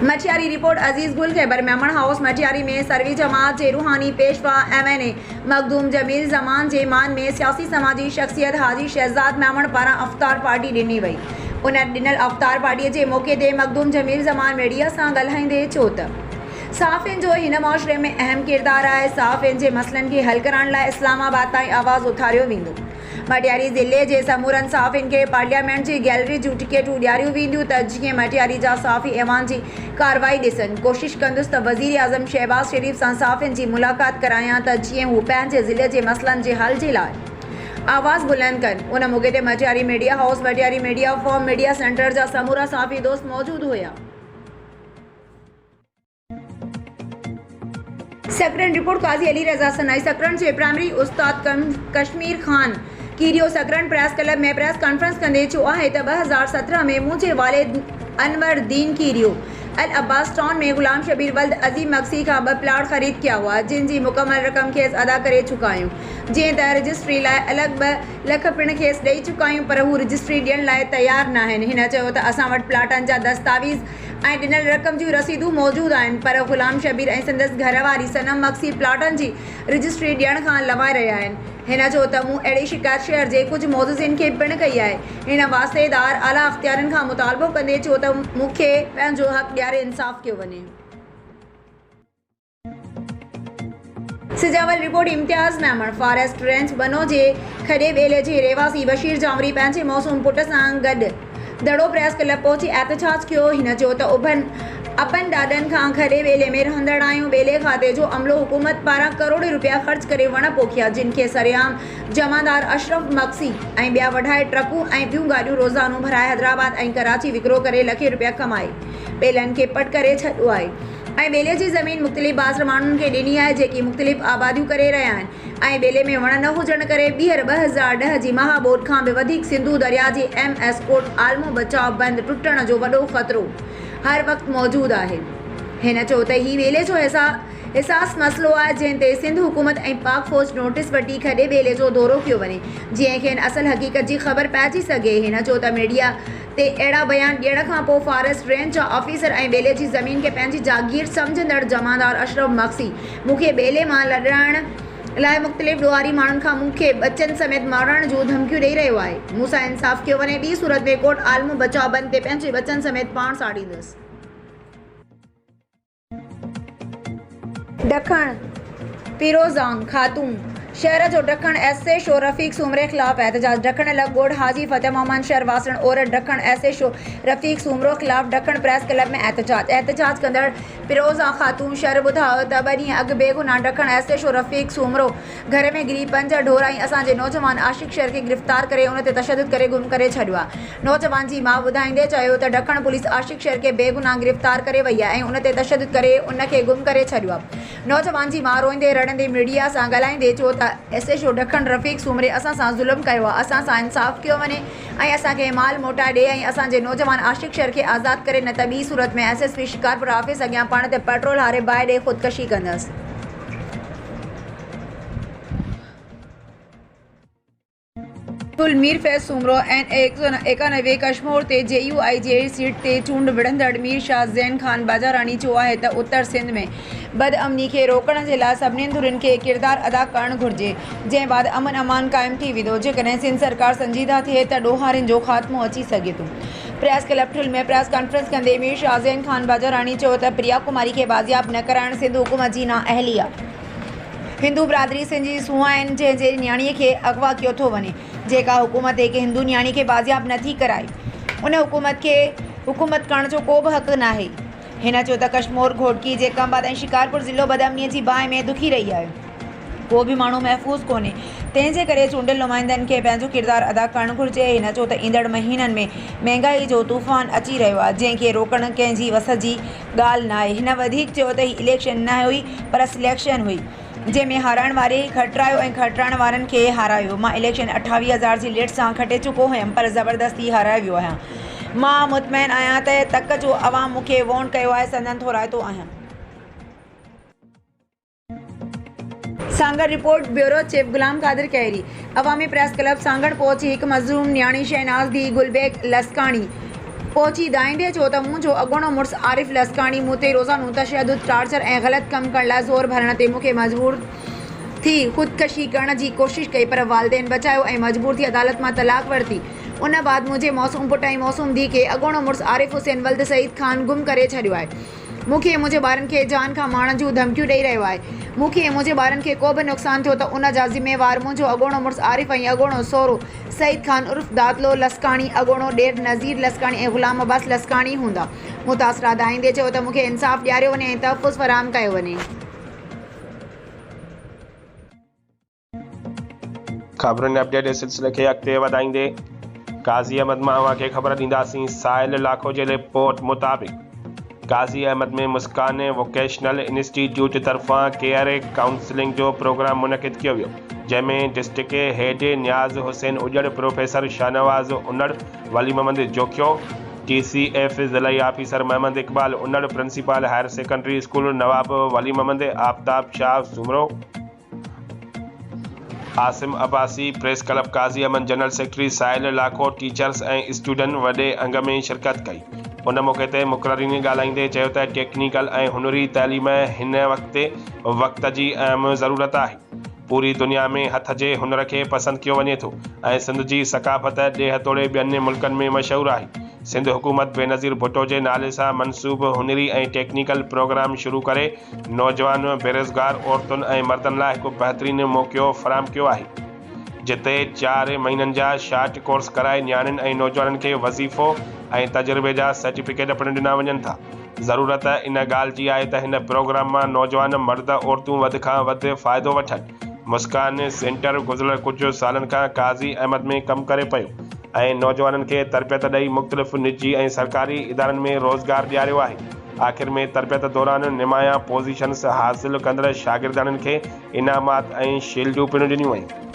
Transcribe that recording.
Matiari report अजीज गुल Khyber Memon house Matiari में सरवी जमात के रूहानी पेशवा MNA मखदूम जमील जमान के मान में सियासी समाजी शख्सियत हाजी शहजाद मेमन पारा अफ्तार पार्टी ॾिनी वई। उन ॾिनल अफ्तार पार्टी के मौके ते मखदूम जमील जमान मीडिया से ॻाल्हाईंदे चयो त साफ़िन जो हिन मुआशरे में अहम किरदार है। साफ़िन के मसलन के हल करण लाइ इस्लामाबाद ताईं आवाज़ उथारियो वेंदो। मटियारी ज़िले के समूरन साफ़िन के पार्लियामेंट की गैलरी जूं टिकेटूं ॾियारियूं वेंदियूं त जीअं मटियारी जा साफ़ी ऐवान की कार्रवाई ॾिसनि। कोशिश कंदुसि त वज़ीर आज़म शहबाज शरीफ सां साफ़िन की मुलाक़ात करायां त जीअं हू पंहिंजे ज़िले के मसलन के हल के लाइ आवाज़ बुलंद कनि। उन मौके ते Matiari media house Matiari media forum media centre जा समूरा साफ़ी दोस्त मौजूद हुआ। सकरन रिपोर्ट काजी अली रजा सनाई सकरन से प्राइमरी उस्ताद कश्मीर खान कीरियो सकरन प्रेस क्लब में प्रेस कॉन्फ्रेंस कंदे चयो है त 2017 में मुझे वालिद अनवर दीन कीरियो अल अब्बास टाउन में गुलाम शबीर वल्द अजीम मक्सी का 2 प्लाट खरीद किया हुआ जिन जी मुकम्मल रकम खेस अदा करे चुका आहियूं। जीअं त रजिस्ट्री लाइ अलॻि 2 लख पिण खेस ॾेई चुका आहियूं पर हू रजिस्ट्री ॾियण लाइ तयार न आहिनि। हिन चयो त असां वटि प्लाटनि जा दस्तावेज़ ऐं ॾिनल रक़म जूं रसीदूं मौजूद आहिनि पर गुलाम शबीर ऐं संदसि घरवारी सनम मक्सी प्लाटनि जी रजिस्ट्री ॾियण खां लवाए रहिया आहिनि। हिन चयो त मूं अहिड़ी शिकायत शहर जे कुझु मोज़िज़िन खे पिण कई आहे। हिन वास्तेदार आला अख़्तियारनि खां मुतालबो कंदे चयो त मूंखे पंहिंजो हक़ ॾियारे इंसाफ़ कयो वञे। सिजावल रिपोर्ट इम्तियाज़ मेमन फॉरेस्ट रेंज बनो जे खड़े वेले जे रहवासी बशीर जामरी पंहिंजे मौसूम पुट सां गॾु दड़ो प्रेस क्लब पहुची एहतजाज कियो। हिन चयो त अपन ॾाॾनि खां खड़े वेले में रहंदड़ आहियूं। बेले खाते जो अमलो हुकूमत पारां करोड़ रुपया ख़र्च करे वण पोखिया जिन खे सरेआम जमादार अशरफ मक्सी ऐं ॿिया वढाए ट्रकूं ऐं ॿियूं गाॾियूं रोज़ानो भराए हैदराबाद ऐं कराची विकिरो करे लखे रुपया कमाए ॿेलनि खे पट करे छॾियो आहे ऐं ॿेले जी ज़मीन मुख़्तलिफ़ बाज़र माण्हुनि खे ॾिनी आहे जेकी मुख़्तलिफ़ आबादियूं करे रहिया आहिनि ऐं ॿेले में वण न हुजण करे ॿीहर 2010 जी महाबोड खां बि वधीक सिंधु दरिया जे MS कोट आलमो बचाव बंदि टुटण जो वॾो ख़तरो हर वक्त मौजूद है। हिन चयो त ही वेले जो हिसास मसलो है जैसे सिंध हुकूमत ऐं पाक फौज नोटिस वठी खड़े वेले जो दौरो किया वञे जीअं खे असल हकीकत की खबर पइजी सके। हिन चयो त मीडिया ते अड़ा बयान ॾियण खां पोइ फॉरेस्ट रेंज जा ऑफिसर ऐं बेले की ज़मीन के पंहिंजी जागीर समझंदड़ जमादार अशरफ मक्सी मूंखे बेले मां लॾाइण लाइ मुख़्तलिफ़ ॾोहारी माण्हुनि खां मूंखे बच्चनि समेत मारण जूं धमकियूं ॾेई रहियो आहे। मूंसां इंसाफ़ कयो वञे। ॿी सूरत में कोट आलमो बचाव बंदि ते पंहिंजे बच्चनि समेत पाण साड़ींदुसि। ॾखण पिरोज़ांग खातून शहर जो ॾखण SHO रफ़ीक सूमरे ख़िलाफ़ एहतजाज। ॾखण लॻोड़ हाजी फतेह मोहम्मद शहर वासण औरत ॾखण SHO रफ़ीक सूमरो ख़िलाफ़ ॾखण प्रेस क्लब में एहतजाज कंदड़ पिरोज़ा खातून शहर ॿुधायो त 2 ॾींहं अॻु बेगुनाह ॾखण SHO रफ़ीक सूमरो घर में गिरी 5 ढोर ऐं असांजे नौजवान आशिक शहर खे गिरफ़्तार करे उन ते तशद्दुद करे गुम करे छॾियो आहे। नौजवान जी माउ ॿुधाईंदे चयो त ॾखण पुलिस आशिक शहर के बेगुनाह गिरफ़्तार करे वई आहे ऐं उन ते तशद्दुद करे उन खे गुम करे छॾियो आहे। नौजवान जी माउ रोईंदे रड़ंदे मीडिया सां ॻाल्हाईंदे चयो त SHO ॾखण रफ़ीक सूमरे असां सां ज़ुल्म कयो आहे। असां सां इंसाफ़ कयो वञे ऐं असांखे माल मोटाए ॾिए ऐं असांजे नौजवान आशिक शहर खे आज़ादु करे न त ॿी सूरत में SSP शिकारपुर ऑफिस अॻियां पाण ते पेट्रोल हारे बाहि ॾे ख़ुदकशी कंदसि। मीर फैज़ सूमरो N91 कश्मीर ते JUI जे सीट ते चूंड विढ़ंदड़ मीर शाह ज़ैन खान बाजारानी चयो आहे त उत्तर सिंध में बदअमनी खे रोकण जे लाइ सभिनी धुरियुनि खे किरदार अदा करणु घुरिजे जंहिं बाद अमन अमान क़ाइमु थी वेंदो। जेकॾहिं सिंध सरकार संजीदा थिए त ॾोहारियुनि जो ख़ात्मो अची सघे थो। प्रेस क्लब ठुल में प्रेस कॉन्फ्रेंस कंदे मीर शाह ज़ैन खान बाजारानी चयो त प्रिया कुमारी खे बाज़ियाब न कराइण सिंध हुकूमत जी नाअहली आहे। हिंदू बिरादरी सिंध जी सूंह आहिनि जंहिंजे न्याणीअ खे अगवा कयो थो वञे जेका हुकूमत हिकु हिंदू न्याणी खे बाज़ियाब नथी कराए उन हुकूमत खे हुकूमत करण जो को बि हक़ न आहे। हिन चयो त कश्मीर घोटकी जे कंबाद ऐं शिकारपुर ज़िलो बदअमनीअ जी बाहि में दुखी रही आहे। को बि माण्हू महफ़ूज़ कोन्हे तंहिंजे करे चूंडियल नुमाइंदनि खे पंहिंजो किरदारु अदा करणु घुरिजे। हिन चयो त ईंदड़ महीननि में महांगाई जो तूफ़ान अची रहियो आहे जंहिंखे रोकणु कंहिंजी वस जी ॻाल्हि न आहे। हिन वधीक चयो त हीअ इलेक्शन न हुई पर सिलेक्शन हुई जंहिंमें हाराइण वारे खटरायो ऐं खटराइण वारनि खे हारायो। मां इलेक्शन 28,000 जी लीड सां खटे चुको हुयमि पर ज़बरदस्ती हाराए वियो आहियां। मां मुतमइन आहियां त तक जो अवाम मूंखे वोट कयो आहे संदन थोराइतो आहियां। Sanghar report bureau chief Ghulam Qadir कैरी अवामी प्रेस क्लब सांगड़ पहुंची एक मज़लूम न्याणी शहनाज दी गुलबेग लसकानी पहुची दाइंदे चयो त मुंहिंजो अॻोणो मुड़ुसु आरिफ़ लसकाणी मूं ते रोज़ानो तशद्दुद टार्चर ऐं ग़लति कमु करण लाइ ज़ोर भरण ते मूंखे मजबूर थी ख़ुदकशी करण जी कोशिश कई, पर वालिदेन बचायो ऐं मजबूर थी अदालत मां तलाक वरिती। उन बाद मुंहिंजे मौसूम पुट ऐं मौसूम धीउ खे अॻोणो मुड़ुसु आरिफ़ हुसैन वल्द सईद ख़ान गुम करे छॾियो आहे। मूंखे मुंहिंजे ॿारनि खे जान खां मारण जूं धमकियूं ॾेई रहियो आहे। मूंखे मुंहिंजे ॿारनि खे को बि नुक़सानु थियो त उन जा ज़िम्मेवार मुंहिंजो अॻोणो मुड़ुसु आरिफ़ ऐं अॻोणो सहुरो सईद ख़ान उर्फ़ दादलो लसकाणी, अॻोणो ॾेर नज़ीर लसकाणी ऐं ग़ुलाम अब्बास लसकाणी हूंदा। मुतासिरा दाइंदे चयो त मूंखे इंसाफ़ ॾियारियो वञे ऐं तहफ़ुज़ फ़राहम कयो वञे। खबरुनि अपडेट जे सिलसिले खे अॻिते वधाईंदे काज़ी अहमद मां अव्हां खे ख़बर ॾींदासीं। साहिल लाखो जे रिपोर्ट मुताबिक़ काज़ी अहमद में मुस्कान वोकेशनल इंस्टीट्यूट तरफ़ां केयर काउंसलिंग जो प्रोग्राम मुनक़िद कियो वियो, जंहिंमें district head Niaz Hussain Ujjan, professor Shahnawaz Unar, Wali Muhammad Jokhio, TCF ज़िलई officer Muhammad Iqbal Unar, principal higher secondary school Nawab Wali Muhammad, Aftab Shah Soomro, Asim Abbasi, press club Qazi Ahmed, general secretary Sahil Lakho, teachers ऐं स्टूडेंट वॾे अंग में शिरकत कई। उन मौक़े ते मुक़ररीन ॻाल्हाईंदे चयो त टेक्निकल ऐं हुनरी तइलीम हिन वक़्त जी अहम ज़रूरत आहे। पूरी दुनिया में हथ जे हुनर खे पसंदि कयो वञे थो ऐं सिंध जी सक़ाफ़त ॾे हथोड़े ॿियनि मुल्कनि में मशहूरु आहे। सिंध हुकूमत बेनज़ीर भुट्टो जे नाले सां मनसूब हुनरी ऐं टेक्निकल प्रोग्राम शुरू करे नौजवान बेरोज़गार औरतुनि ऐं मर्दनि लाइ हिकु बहितरीनु मौक़ो फ़राहम कयो आहे, जिते 4 महीननि जा शॉर्ट कोर्स कराए नियाणियुनि ऐं नौजवाननि खे वज़ीफ़ो ऐं तजुर्बे जा सर्टिफिकेट पिणु ॾिना वञनि था। ज़रूरत इन ॻाल्हि जी आहे त हिन प्रोग्राम मां नौजवान मर्द औरतूं वधि खां वधि फ़ाइदो वठनि। मुस्कान सेंटर गुज़िरियल कुझु सालनि खां काज़ी अहमद में कमु करे पियो ऐं नौजवाननि खे तरबियत ॾेई मुख़्तलिफ़ निजी ऐं सरकारी इदारनि में रोज़गार ॾियारियो आहे। आख़िर में तरबियत दौरान निमाया पोज़ीशन्स हासिल कंदड़ शागिर्दनि खे इनामात ऐं शील्डूं पिणु ॾिनियूं वयूं।